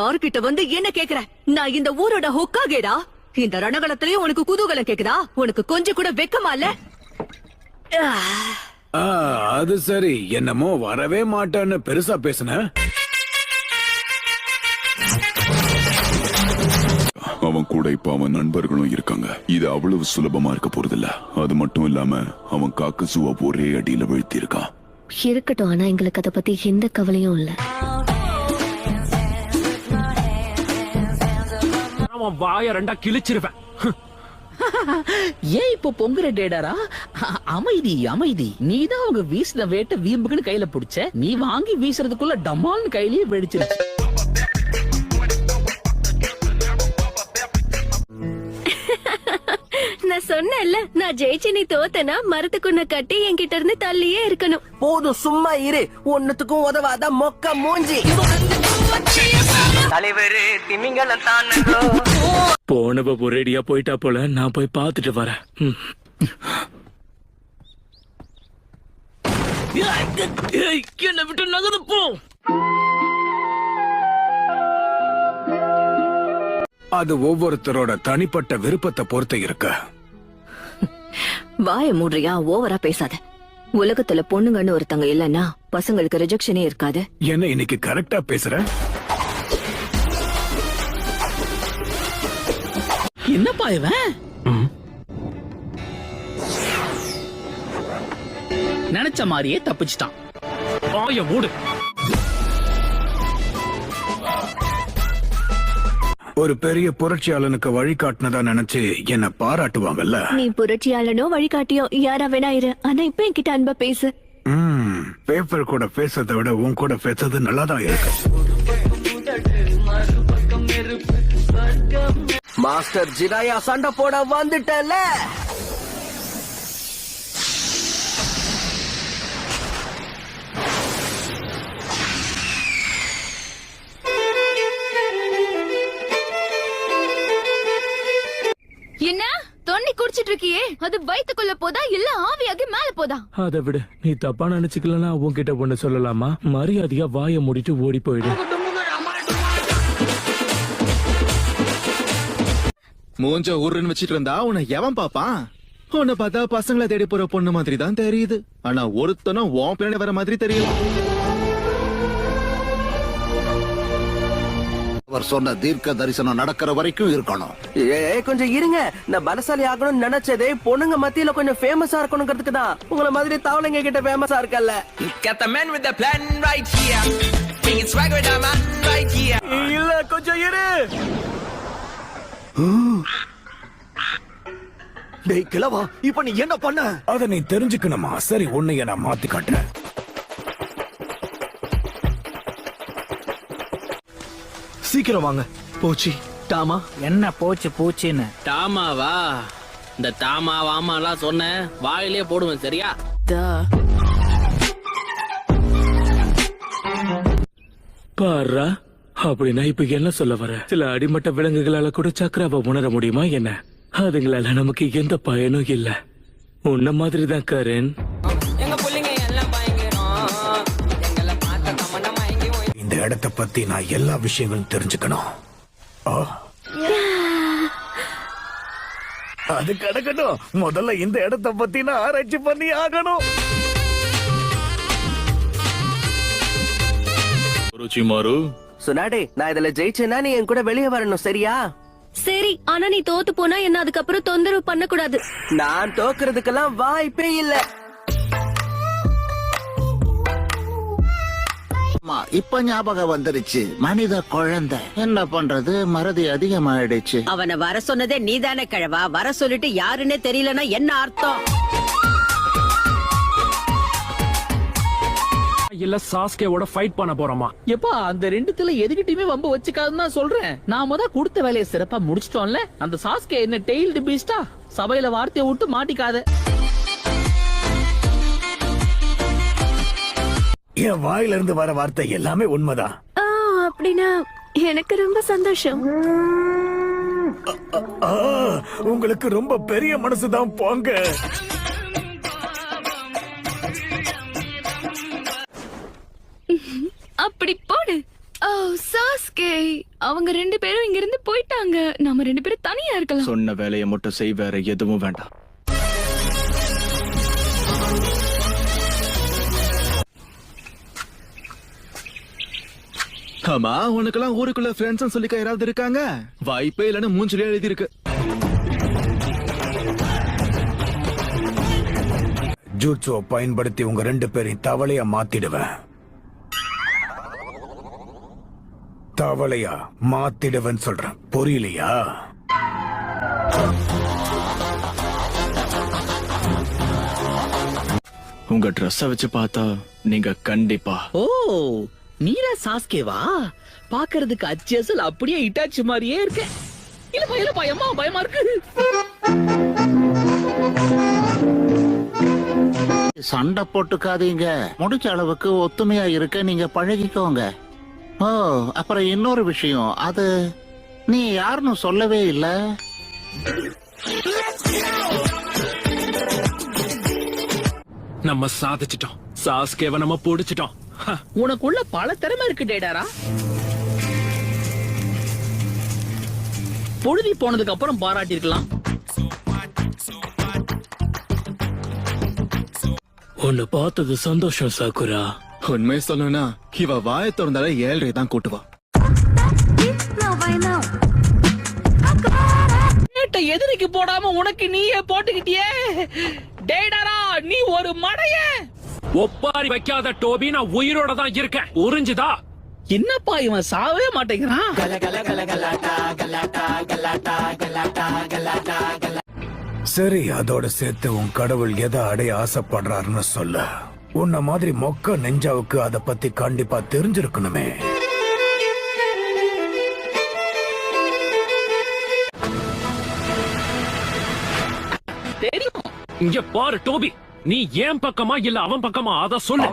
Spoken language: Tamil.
யார்கிட்ட வந்து என்ன கேக்குற? நான் இந்த ஊரோட ஹொக்காகேடா. இந்த ரணகலத்திலயும் உனக்கு குதூகலம் கேக்குதா? உனக்கு கொஞ்சம் கூட வெக்கமா இல்ல? அது சரி, என்னமோ வரவே மாட்டான்னு பெருசா பேசுன. அவன் கூட இப்ப அவன் நண்பர்களும் இருக்காங்க. இது அவ்வளவு சுலபமா இருக்க போறதில்ல. அது மட்டும் இல்லாம அவன் காக்கசுவா ஒரே அடியில வீழ்த்தி இருக்கான். இருக்கட்டும், ஆனா எங்களுக்கு அதை பத்தி எந்த கவலையும் இல்ல. அவன் வாய ரெண்டா கிழிச்சிருவேன். ஏன் இப்போ பொங்குற டேடாரா? அமைதி அமைதி. நீதான் அவங்க வீசின வேட்டை வீம்புக்குன்னு கையில பிடிச்ச. நீ வாங்கி வீசுறதுக்குள்ள டமால்னு கையிலேயே வெடிச்சிருச்சு. நான் சொன்னேன்ல, நான் ஜெயிச்சு நீ தோத்தனா மரத்துக்குன்ன கட்டி என்கிட்ட இருந்து தள்ளியே இருக்கணும். போதும், சும்மா இரு. ஒன்னுத்துக்கும் உதவாத மொக்க மூஞ்சி. தலைவரு திமிங்கலம் தானோ. போனப்ப ஒரேடியா போயிட்டா போல. நான் போய் பாத்துட்டு வரேன். என்ன விட்டு நகர்ந்து போ. அது ஒவ்வொருத்தரோட தனிப்பட்ட விருப்பத்தை பொறுத்து இருக்கு. வாய மூடுறியா? ஓவரா பேசாத. உலகத்துல பொண்ணுங்கன்னு ஒருத்தங்க இல்லன்னா பசங்களுக்கு ரிஜெக்ஷனே இருக்காது. என்ன இன்னைக்கு கரெக்டா பேசுற? என்னப்பா இவன்? நினைச்ச மாதிரியே தப்பிச்சிட்டான். வாய மூடு. ஒரு பெரிய புரட்சியாளனுக்கு வழிகாட்டினதா நினைச்சு என்ன பாராட்டுவாங்கல்ல. நீ புரட்சியாளனோ வழிகாட்டியோ யாரா வேணா இரு, ஆனா இப்ப என்கிட்ட அன்பா பேசு. பேப்பர் கூட பேசுறதை விட உன் கூட பேசுறது நல்லாதான் இருக்கு. மாஸ்டர் ஜிராயா சண்டை போட வந்துட்டல. என்ன தொண்ணி குடிச்சிட்டு இருக்கியே? அது வயித்துக்குள்ள போதா இல்ல ஆவியாகி மேல போதா? அதை விட நீ தப்பா நினைச்சுக்கலன்னா உன்கிட்ட ஒண்ணு சொல்லலாமா? மரியாதையா வாய மூடிட்டு ஓடி போயிடு. மூஞ்ச ஊருன்னு வச்சிட்டு இருந்தா உன்னை எவன் பாப்பான்? உன்னை பார்த்தா பசங்களை தேடி போற பொண்ணு மாதிரி தான் தெரியுது. ஆனா ஒருத்தனும் உன் பின்னாடி வர மாதிரி தெரியல. அவர் சொன்ன தீர்க்க தரிசனம் நடக்கிற வரைக்கும் இருக்கணும். கொஞ்சம் இருங்க. நான் பலசாலி ஆகணும்னு நினைச்சதே பொண்ணுங்க மத்தியில கொஞ்சம் ஃபேமஸா இருக்கணுங்கிறதுக்கு தான். உங்களை மாதிரி தவளைங்க கிட்ட ஃபேமஸா இருக்கல்ல. இல்ல, கொஞ்சம் இரு. டேய் கிழவா, இப்ப நீ என்ன பண்ண? அத நீ தெரிஞ்சுக்கணுமா? சரி, உன்னைய நான் மாத்தி காட்டுறேன். சீக்கிரம் வாங்க. போச்சு டாமா. என்ன போச்சு பூச்சின்னு? டாமாவா? இந்த டாமாவாமாலாம் சொன்ன வாயிலே போடுவேன். சரியா? பாரா, அப்படின்னா இப்ப என்ன சொல்ல வர? சில அடிமட்ட விலங்குகளால கூட சக்கராவை உணர முடியுமா என்ன? அதுங்களால நமக்கு எந்த பயனும் இல்ல. உன்ன மாதிரிதான் கரண். இந்த இடத்தை பத்தி நான் எல்லா விஷயங்களும் தெரிஞ்சுக்கணும். அது கிடக்கட்டும். முதல்ல இந்த இடத்தை பத்தி நான் ஆராய்ச்சி பண்ணி ஆகணும். சுனாடே, நான் இதுல ஜெயிச்சேன்னா நீ என் கூட வெளியே வரணும். சரியா? சரி, ஆனா நீ தோத்து போனா என்ன அதுக்கப்புறம் தொந்தரவு பண்ண கூடாது. நான் தோக்குறதுக்கெல்லாம் வாய்ப்பே இல்ல. இப்ப ஞாபகம் வந்துருச்சு. மனித குழந்தை என்ன பண்றது, மறதி அதிகமாயிடுச்சு. அவனை வர சொன்னதே நீதானே கிழவா? வர சொல்லிட்டு யாருன்னே தெரியலன்னா என்ன அர்த்தம்? இல்ல சாஸ்கேவோட ஃபைட் பண்ண போறோமா? எப்பா, அந்த ரெண்டுத்துல எதுகிட்டயுமே வம்பு வச்சுக்காதுன்னு தான் சொல்றேன். நாம தான் கொடுத்த வேலையை சிறப்பா முடிச்சிட்டோம்ல. அந்த சாஸ்கே என்ன டெய்ல்டு பீஸ்டா? சபையில வார்த்தையை விட்டு மாட்டிக்காத. என் வாயில இருந்து வர வார்த்தை எல்லாமே உண்மைதான். அப்படின்னா எனக்கு ரொம்ப சந்தோஷம். உங்களுக்கு ரொம்ப பெரிய மனசுதான் போங்க. அப்படி போடு. ஓ சாஸ்கே. அவங்க 2 பேரும் இங்க இருந்து போயிட்டாங்க. நாம 2 பேரும் தனியா இருக்கலாம். சொன்ன வேலையை மட்டும் செய், வேற எதுவும் வேண்டாம். ஆமா, உனக்கெல்லாம் ஊருக்குள்ள ஃப்ரெண்ட்ஸ் சொல்லிக்க யாராவது இருக்காங்க? வாய்ப்பே இல்லைன்னு மூஞ்சிலே எழுதி இருக்கு. ஜூட்ஸுவை பயன்படுத்தி உங்க 2 பேரையும் தவளையா மாத்திடுவேன். தவளையா மாத்திடுவேன்னு சொல்றேன், புரியலையா? உங்க ட்ரெஸ்ஸ வச்சு பார்த்தா நீங்க கண்டிப்பா. ஓ, நீரா சாஸ்கேவா? பாக்குறதுக்கு அச்சேசல் அப்படியே இட்டாச்சு மாதிரியே இருக்க. இல்லப்பா அம்மா, பயமா இருக்கு. சண்டை போட்டுக்காதீங்க. முடிச்ச அளவுக்கு ஒத்துமையா இருக்க நீங்க பழகிக்கோங்க. ஓ, அப்புறம் இன்னொரு விஷயம், அது நீ யாருன்னு சொல்லவே இல்ல. நம்ம சாதிச்சிட்டோம். சாஸ்கேவை நம்ம பிடிச்சிட்டோம். உனக்குள்ள பல திறமை இருக்கு டேடாரா. பொழுதி போனதுக்கு அப்புறம் பாராட்டிருக்கலாம். உன்னை பார்த்தது சந்தோஷம் சாக்குரா. உண்மையை சொல்லணும்னா இவ வாயை திறந்தால 7 தான் கூட்டுவா. எதிரிக்கு போடாம உனக்கு நீயே போட்டுக்கிட்டியே. டேடாரா, நீ ஒரு மடைய. ஒப்பாரி வைக்காத டோபி, நான் உயிரோட தான் இருக்கேன். உறிஞ்சுதா? என்னப்பா இவன் சாவே மாட்டேங்கிறான். சரி, அதோட சேர்த்து உன் கடவுள் எதை அடைய ஆசைப்படுறாருன்னு சொல்ல. உன்ன மாதிரி மொக்க நெஞ்சாவுக்கு அத பத்தி கண்டிப்பா தெரிஞ்சிருக்கணுமே. தெரியும். இங்க பாரு டோபி, நீ ஏன் பக்கமா இல்ல அவன் பக்கமா, அத சொல்லு.